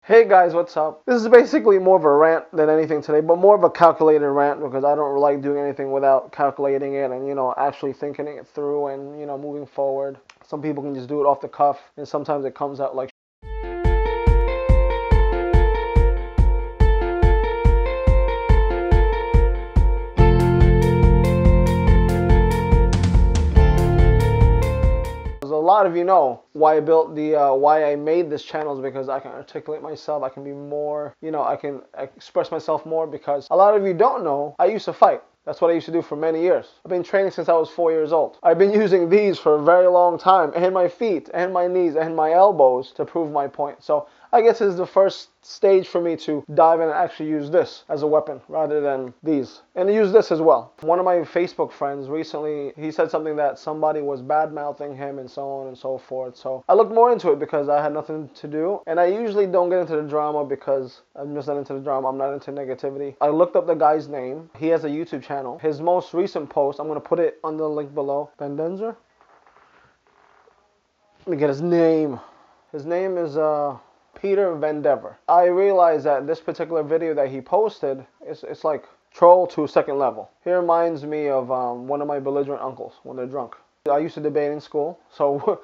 Hey guys, what's up? This is basically more of a rant than anything today, but more of a calculated rant because I don't like doing anything without calculating it and, actually thinking it through and, moving forward. Some people can just do it off the cuff and sometimes it comes out like a lot of you know why I built why I made this channel is because I can articulate myself. I can be more, I can express myself more because a lot of you don't know I used to fight. That's what I used to do for many years. I've been training since I was 4 years old. I've been using these for a very long time, and my feet, and my knees, and my elbows to prove my point. So I guess this is the first stage for me to dive in and actually use this as a weapon rather than these. And use this as well. One of my Facebook friends recently, he said something that somebody was bad-mouthing him and so on and so forth. So I looked more into it because I had nothing to do. And I usually don't get into the drama because I'm just not into the drama. I'm not into negativity. I looked up the guy's name. He has a YouTube channel. His most recent post, I'm going to put it on the link below. Bendenzer? Let me get his name. His name is Peter Vendever. I realized that this particular video that he posted, it's like troll to second level. He reminds me of one of my belligerent uncles when they're drunk. I used to debate in school, so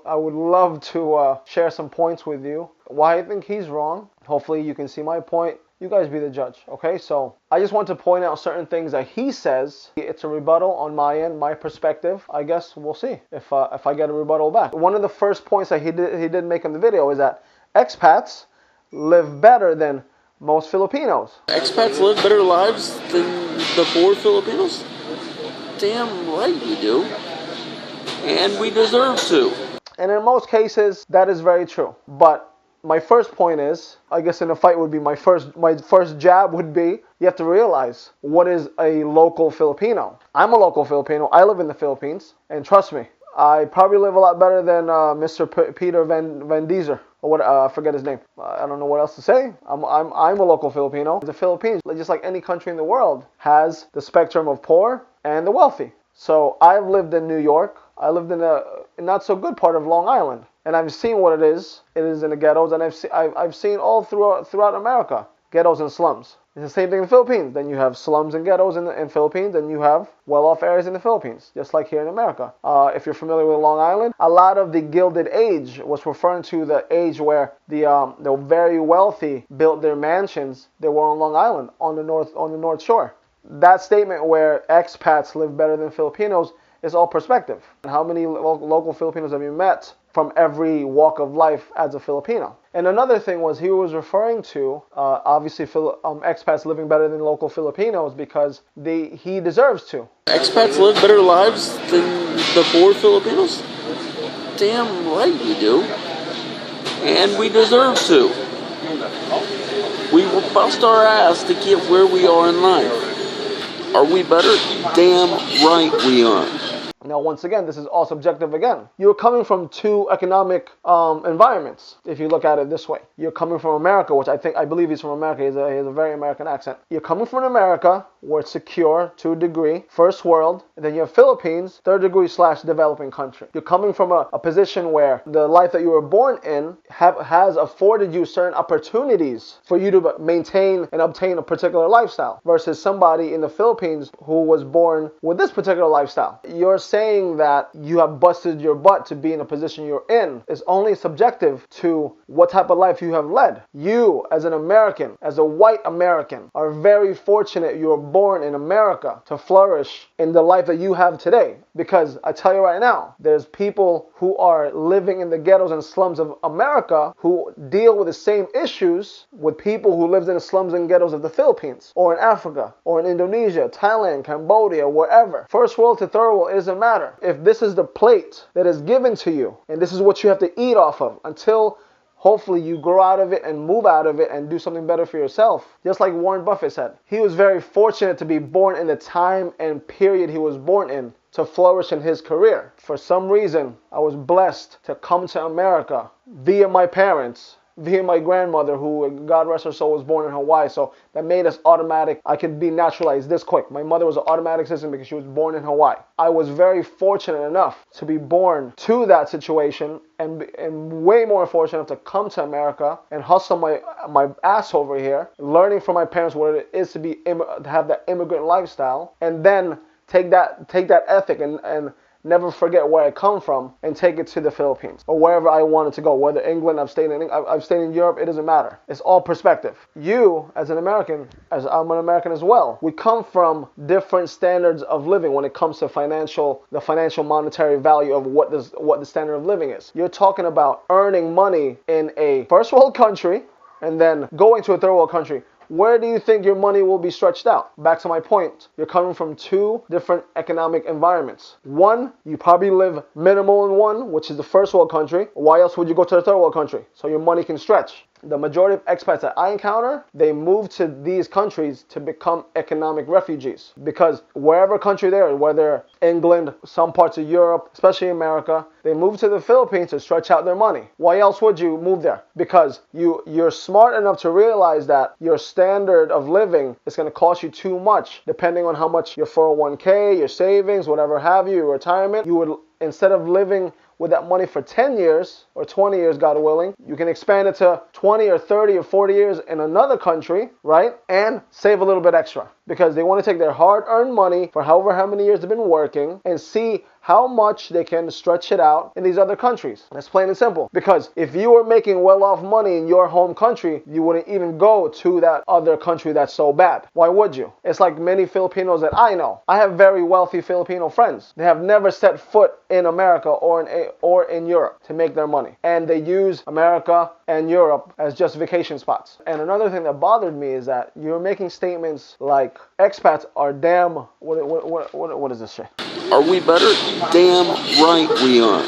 I would love to share some points with you. Why I think he's wrong. Hopefully you can see my point. You guys be the judge, okay? So I just want to point out certain things that he says. It's a rebuttal on my end, my perspective. I guess we'll see if I get a rebuttal back. One of the first points that he did make in the video is that expats live better than most Filipinos. Expats live better lives than the poor Filipinos? Damn right we do. And we deserve to. And in most cases, that is very true. But my first point is, I guess in a fight would be my first jab would be, you have to realize what is a local Filipino. I'm a local Filipino. I live in the Philippines. And trust me, I probably live a lot better than Mr. Peter Van Deezer. Or what? I forget his name. I don't know what else to say. I'm a local Filipino. The Philippines, just like any country in the world, has the spectrum of poor and the wealthy. So I've lived in New York. I lived in a not so good part of Long Island, and I've seen what it is. It is in the ghettos, and I've seen all throughout America, ghettos and slums. It's the same thing in the Philippines. Then you have slums and ghettos in the Philippines, and you have well-off areas in the Philippines, just like here in America. If you're familiar with Long Island, a lot of the Gilded Age was referring to the age where the very wealthy built their mansions. They were on Long Island, on the North Shore. That statement where expats live better than Filipinos is all perspective. How many local Filipinos have you met from every walk of life as a Filipino? And another thing was he was referring to, obviously, expats living better than local Filipinos because he deserves to. Expats live better lives than the poor Filipinos? Damn right we do. And we deserve to. We will bust our ass to get where we are in life. Are we better? Damn right we are. Now, once again, this is all subjective again. You're coming from two economic environments, if you look at it this way. You're coming from America, which I believe he's from America. He has a very American accent. You're coming from America, where it's secure to a degree, first world. And then you have Philippines, third degree / developing country. You're coming from a position where the life that you were born in has afforded you certain opportunities for you to maintain and obtain a particular lifestyle versus somebody in the Philippines who was born with this particular lifestyle. You're saying that you have busted your butt to be in a position you're in is only subjective to what type of life you have led. You, as an American, as a white American, are very fortunate you were born in America to flourish in the life that you have today. Because I tell you right now, there's people who are living in the ghettos and slums of America who deal with the same issues with people who live in the slums and ghettos of the Philippines, or in Africa, or in Indonesia, Thailand, Cambodia, wherever. First world to third world isn't matter. If this is the plate that is given to you, and this is what you have to eat off of until hopefully you grow out of it and move out of it and do something better for yourself. Just like Warren Buffett said, he was very fortunate to be born in the time and period he was born in to flourish in his career. For some reason, I was blessed to come to America via my parents, via my grandmother, who, God rest her soul, was born in Hawaii. So that made us automatic. I could be naturalized this quick. My mother was an automatic citizen because she was born in Hawaii. I was very fortunate enough to be born to that situation, and way more fortunate enough to come to America and hustle my ass over here, learning from my parents what it is to have that immigrant lifestyle, and then take that ethic and never forget where I come from and take it to the Philippines or wherever I wanted to go. Whether England, I've stayed in Europe, it doesn't matter. It's all perspective. You, as an American, as I'm an American as well, we come from different standards of living when it comes to the financial monetary value of what the standard of living is. You're talking about earning money in a first world country and then going to a third world country. Where do you think your money will be stretched out? Back to my point, you're coming from two different economic environments. One, you probably live minimal in one, which is the first world country. Why else would you go to the third world country? So your money can stretch. The majority of expats that I encounter, they move to these countries to become economic refugees. Because wherever country they're in, whether England, some parts of Europe, especially America, they move to the Philippines to stretch out their money. Why else would you move there? Because you're smart enough to realize that your standard of living is going to cost you too much, depending on how much your 401k, your savings, whatever have you, your retirement. You would, instead of living with that money for 10 years or 20 years, God willing, you can expand it to 20 or 30 or 40 years in another country, right? And save a little bit extra, because they want to take their hard-earned money for however how many years they've been working and see how much they can stretch it out in these other countries. That's plain and simple. Because if you were making well-off money in your home country, you wouldn't even go to that other country that's so bad. Why would you? It's like many Filipinos that I know. I have very wealthy Filipino friends. They have never set foot in America or in Europe to make their money. And they use America and Europe as just vacation spots. And another thing that bothered me is that you're making statements like expats are damn, what is this shit? Are we better? Damn right we are.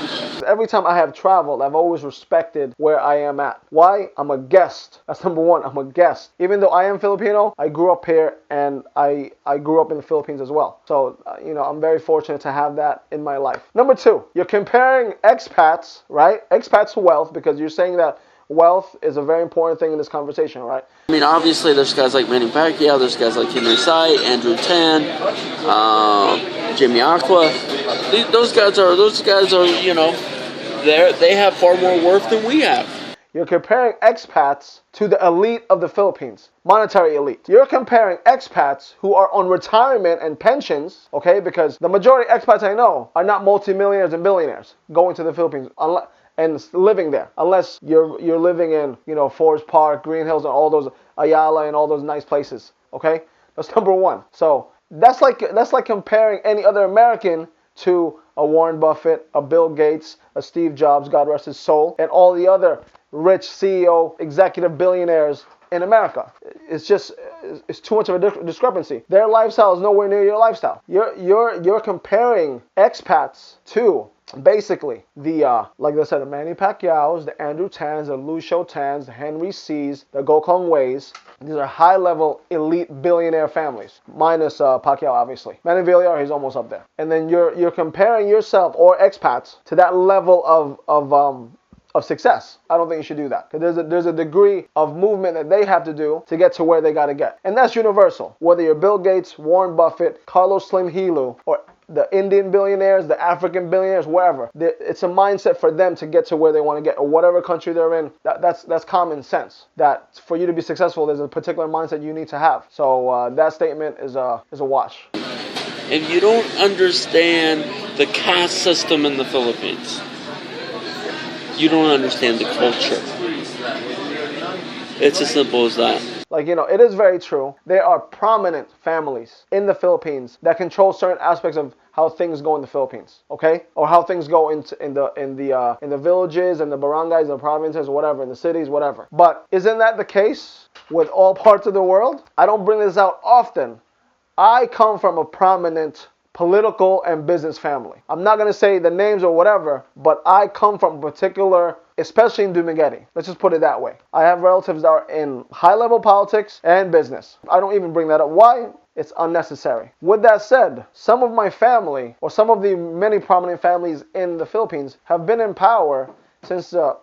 Every time I have traveled, I've always respected where I am at. Why? I'm a guest. That's number one. I'm a guest. Even though I am Filipino, I grew up here and I grew up in the Philippines as well. So, I'm very fortunate to have that in my life. Number two, you're comparing expats, right? Expats to wealth, because you're saying that wealth is a very important thing in this conversation, right? I mean, obviously, there's guys like Manny Pacquiao, there's guys like Henry Sy, Andrew Tan, Jimmy Aqua. Those guys are, they have far more worth than we have. You're comparing expats to the elite of the Philippines, monetary elite. You're comparing expats who are on retirement and pensions, okay? Because the majority of expats I know are not multimillionaires and billionaires going to the Philippines and living there, unless you're living in, Forest Park, Green Hills, and all those Ayala and all those nice places, okay? That's number one. So that's like comparing any other American to a Warren Buffett, a Bill Gates, a Steve Jobs, God rest his soul, and all the other rich CEO, executive billionaires in America. It's too much of a discrepancy. Their lifestyle is nowhere near your lifestyle. You're comparing expats to basically the like I said, the Manny Pacquiaos, the Andrew Tans, the Lucio Tans, the Henry C's, the Gokong Weis. These are high-level elite billionaire families, minus Pacquiao, obviously. Manny Villar, he's almost up there. And then you're comparing yourself or expats to that level of success. I don't think you should do that, because there's a degree of movement that they have to do to get to where they got to get, and that's universal. Whether you're Bill Gates, Warren Buffett, Carlos Slim Helu, or the Indian billionaires, the African billionaires, wherever. It's a mindset for them to get to where they want to get, or whatever country they're in. That's common sense. That for you to be successful, there's a particular mindset you need to have. So that statement is a wash. If you don't understand the caste system in the Philippines, you don't understand the culture. It's as simple as that. It is very true. There are prominent families in the Philippines that control certain aspects of how things go in the Philippines, okay? Or how things go in the villages and the barangays, the provinces, whatever, in the cities, whatever. But isn't that the case with all parts of the world? I don't bring this out often. I come from a prominent political and business family. I'm not going to say the names or whatever, but I come from a particular, especially in Dumaguete. Let's just put it that way. I have relatives that are in high-level politics and business. I don't even bring that up. Why? It's unnecessary. With that said, some of my family, or some of the many prominent families in the Philippines, have been in power since the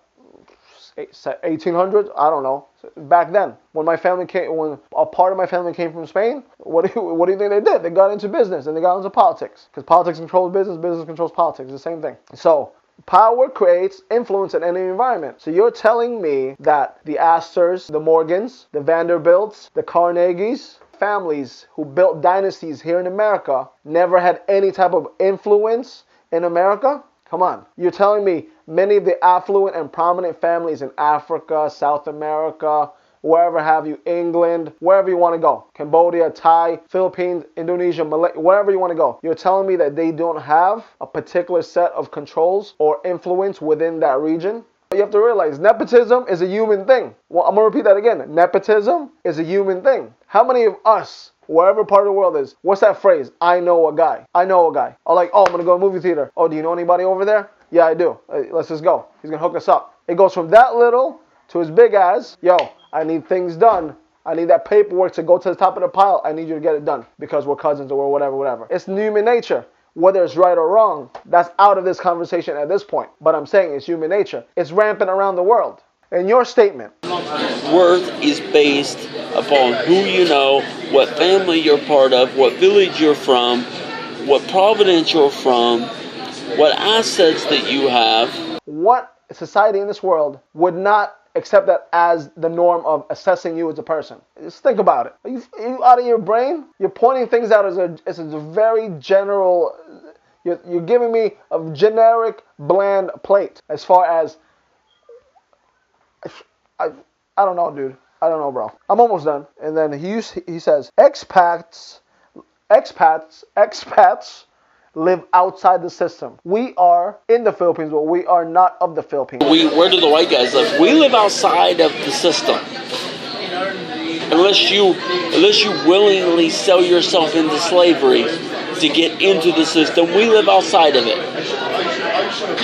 1800s, I don't know. Back then, when a part of my family came from Spain, what do you think they did? They got into business and they got into politics, because politics controls business, business controls politics. It's the same thing. So power creates influence in any environment. So you're telling me that the Astors, the Morgans, the Vanderbilts, the Carnegies, families who built dynasties here in America never had any type of influence in America? Come on. You're telling me many of the affluent and prominent families in Africa, South America, wherever have you, England, wherever you want to go, Cambodia, Thai, Philippines, Indonesia, Malay, wherever you want to go, you're telling me that they don't have a particular set of controls or influence within that region? You have to realize nepotism is a human thing. Well, I'm going to repeat that again. Nepotism is a human thing. How many of us, wherever part of the world is, what's that phrase? I know a guy. I know a guy. Or like, oh, I'm going to go to a movie theater. Oh, do you know anybody over there? Yeah, I do. Let's just go. He's going to hook us up. It goes from that little to as big as, yo, I need things done. I need that paperwork to go to the top of the pile. I need you to get it done because we're cousins or whatever. It's human nature. Whether it's right or wrong, that's out of this conversation at this point. But I'm saying it's human nature. It's rampant around the world. In your statement, worth is based upon who you know, what family you're part of, what village you're from, what province you're from, what assets that you have. What society in this world would not accept that as the norm of assessing you as a person? Just think about it. Are you out of your brain? You're pointing things out as a very general. You're giving me a generic, bland plate as far as. I don't know, dude. I don't know, bro. I'm almost done. And then he says, expats live outside the system. We are in the Philippines, but we are not of the Philippines. Where do the white guys live? We live outside of the system. Unless you willingly sell yourself into slavery to get into the system, we live outside of it.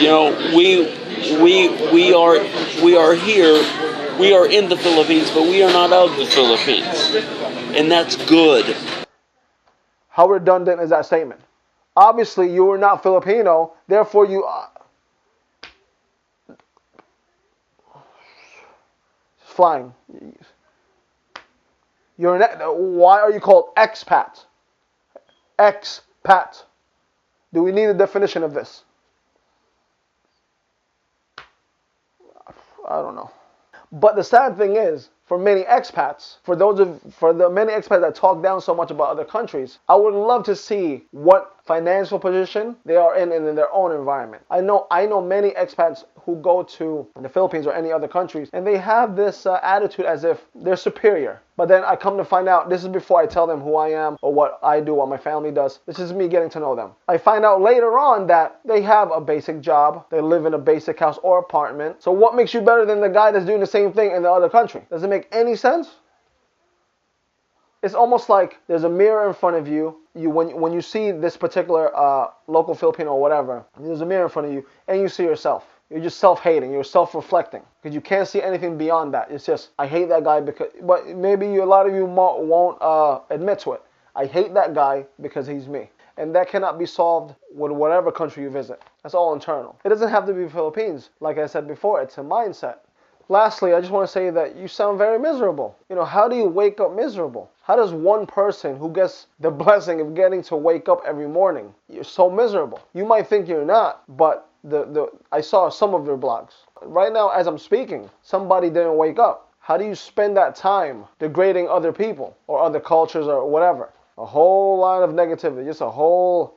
You know, we are here. We are in the Philippines, but we are not of the Philippines. And that's good. How redundant is that statement? Obviously, you are not Filipino, therefore you are. Flying. Why are you called expat? Expat. Do we need a definition of this? I don't know. But the sad thing is, for many expats, for the many expats that talk down so much about other countries, I would love to see what financial position they are in their own environment. I know many expats who go to the Philippines or any other countries, and they have this attitude as if they're superior. But then I come to find out, this is before I tell them who I am or what I do, what my family does. This is me getting to know them. I find out later on that they have a basic job, they live in a basic house or apartment. So what makes you better than the guy that's doing the same thing in the other country? Does it make any sense? It's almost like there's a mirror in front of you. When you see this particular local Filipino or whatever, there's a mirror in front of you and you see yourself. You're just self-hating. You're self-reflecting because you can't see anything beyond that. It's just, I hate that guy because, but maybe a lot of you won't admit to it. I hate that guy because he's me. And that cannot be solved with whatever country you visit. That's all internal. It doesn't have to be Philippines. Like I said before, it's a mindset. Lastly, I just want to say that you sound very miserable. You know, how do you wake up miserable? How does one person who gets the blessing of getting to wake up every morning, you're so miserable? You might think you're not, but I saw some of your blogs. Right now, as I'm speaking, somebody didn't wake up. How do you spend that time degrading other people or other cultures or whatever? A whole lot of negativity, just a whole.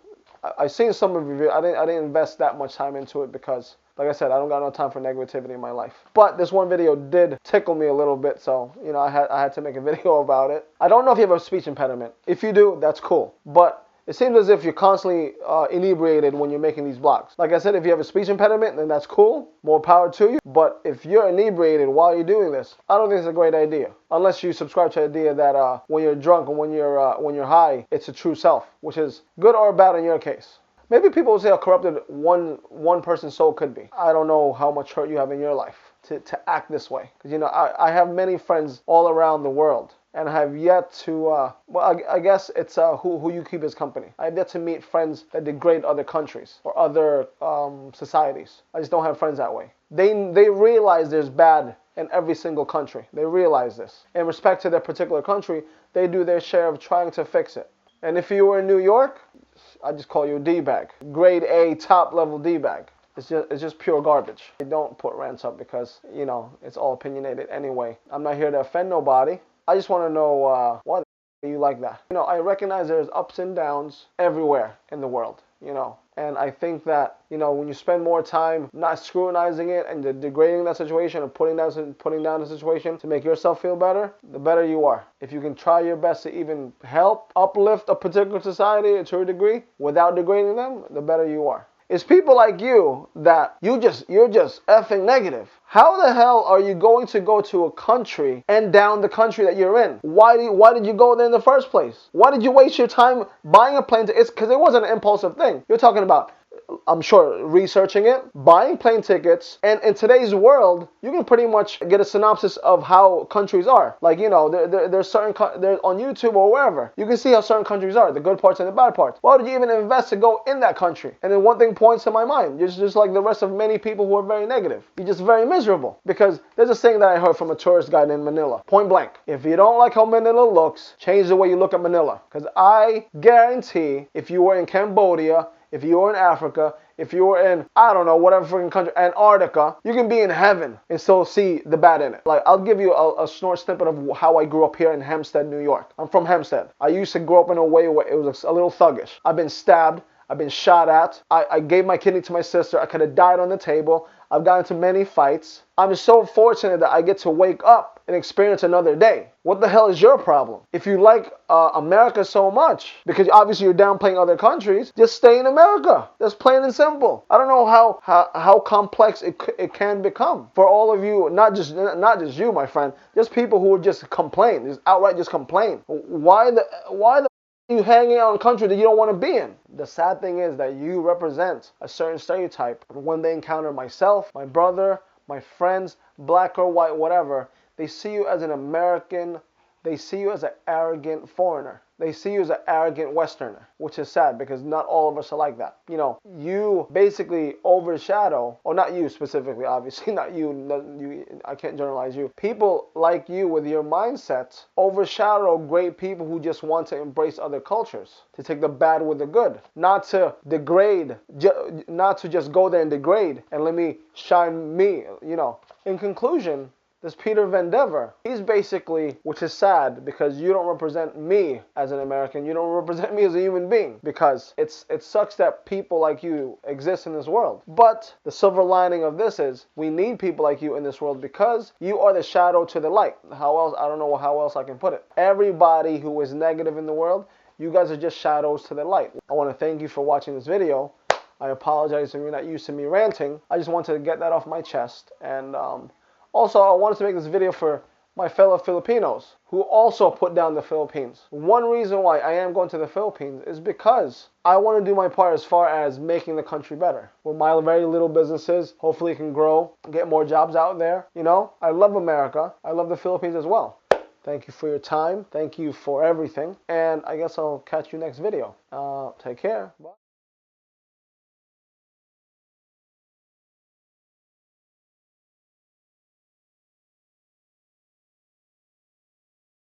I've seen some of your videos. I didn't invest that much time into it because, like I said, I don't got no time for negativity in my life. But this one video did tickle me a little bit, so you know I had to make a video about it. I don't know if you have a speech impediment. If you do, that's cool. But it seems as if you're constantly inebriated when you're making these blogs. Like I said, if you have a speech impediment, then that's cool. More power to you. But if you're inebriated while you're doing this, I don't think it's a great idea. Unless you subscribe to the idea that when you're drunk and when you're high, it's a true self, which is good or bad in your case. Maybe people will say how corrupted one person's soul could be. I don't know how much hurt you have in your life to act this way. Because, you know, I have many friends all around the world. And I have yet to, I guess it's who you keep as company. I have yet to meet friends that degrade other countries or other societies. I just don't have friends that way. They realize there's bad in every single country. They realize this. In respect to their particular country, they do their share of trying to fix it. And if you were in New York, I just call you a D-bag. Grade A, top level D-bag. It's just pure garbage. I don't put rants up because, you know, it's all opinionated anyway. I'm not here to offend nobody. I just want to know why do you like that? You know, I recognize there's ups and downs everywhere in the world, you know. And I think that, you know, when you spend more time not scrutinizing it and degrading that situation or putting down the situation to make yourself feel better, the better you are. If you can try your best to even help uplift a particular society to a degree without degrading them, the better you are. It's people like you that you're just effing negative. How the hell are you going to go to a country and down the country that you're in? Why did you go there in the first place? Why did you waste your time buying a plane ticket? It's because it wasn't an impulsive thing. You're talking about, I'm sure, researching it, buying plane tickets, and in today's world, you can pretty much get a synopsis of how countries are. Like, you know, there's certain, there's on YouTube or wherever, you can see how certain countries are, the good parts and the bad parts. Why would you even invest to go in that country? And then one thing points to my mind, you're just like the rest of many people who are very negative. You're just very miserable. Because there's a saying that I heard from a tourist guide in Manila, point blank. If you don't like how Manila looks, change the way you look at Manila. Because I guarantee if you were in Cambodia, if you were in Africa, if you were in, I don't know, whatever freaking country, Antarctica, you can be in heaven and still see the bad in it. Like, I'll give you a short snippet of how I grew up here in Hempstead, New York. I'm from Hempstead. I used to grow up in a way where it was a little thuggish. I've been stabbed. I've been shot at. I gave my kidney to my sister. I could have died on the table. I've gotten into many fights. I'm so fortunate that I get to wake up and experience another day. What the hell is your problem? If you like America so much, because obviously you're downplaying other countries, just stay in America. That's plain and simple. I don't know how complex it can become for all of you, not just you, my friend, just people who just complain, just outright just complain. Why the you hanging out in a country that you don't want to be in? The sad thing is that you represent a certain stereotype. When they encounter myself, my brother, my friends, black or white, whatever, they see you as an American. They see you as an arrogant foreigner. They see you as an arrogant Westerner, which is sad because not all of us are like that. You know, you basically overshadow, or not you specifically, obviously, not you, I can't generalize you. People like you with your mindset overshadow great people who just want to embrace other cultures, to take the bad with the good, not to degrade, not to just go there and degrade and let me shine me, you know. In conclusion, this Peter Van Dever, he's basically, which is sad because you don't represent me as an American, you don't represent me as a human being, because it sucks that people like you exist in this world. But the silver lining of this is we need people like you in this world because you are the shadow to the light. How else? I don't know how else I can put it. Everybody who is negative in the world, you guys are just shadows to the light. I want to thank you for watching this video. I apologize if you're not used to me ranting. I just wanted to get that off my chest. And also, I wanted to make this video for my fellow Filipinos who also put down the Philippines. One reason why I am going to the Philippines is because I want to do my part as far as making the country better. With my very little businesses, hopefully it can grow, get more jobs out there. You know, I love America. I love the Philippines as well. Thank you for your time. Thank you for everything. And I guess I'll catch you next video. Take care. Bye.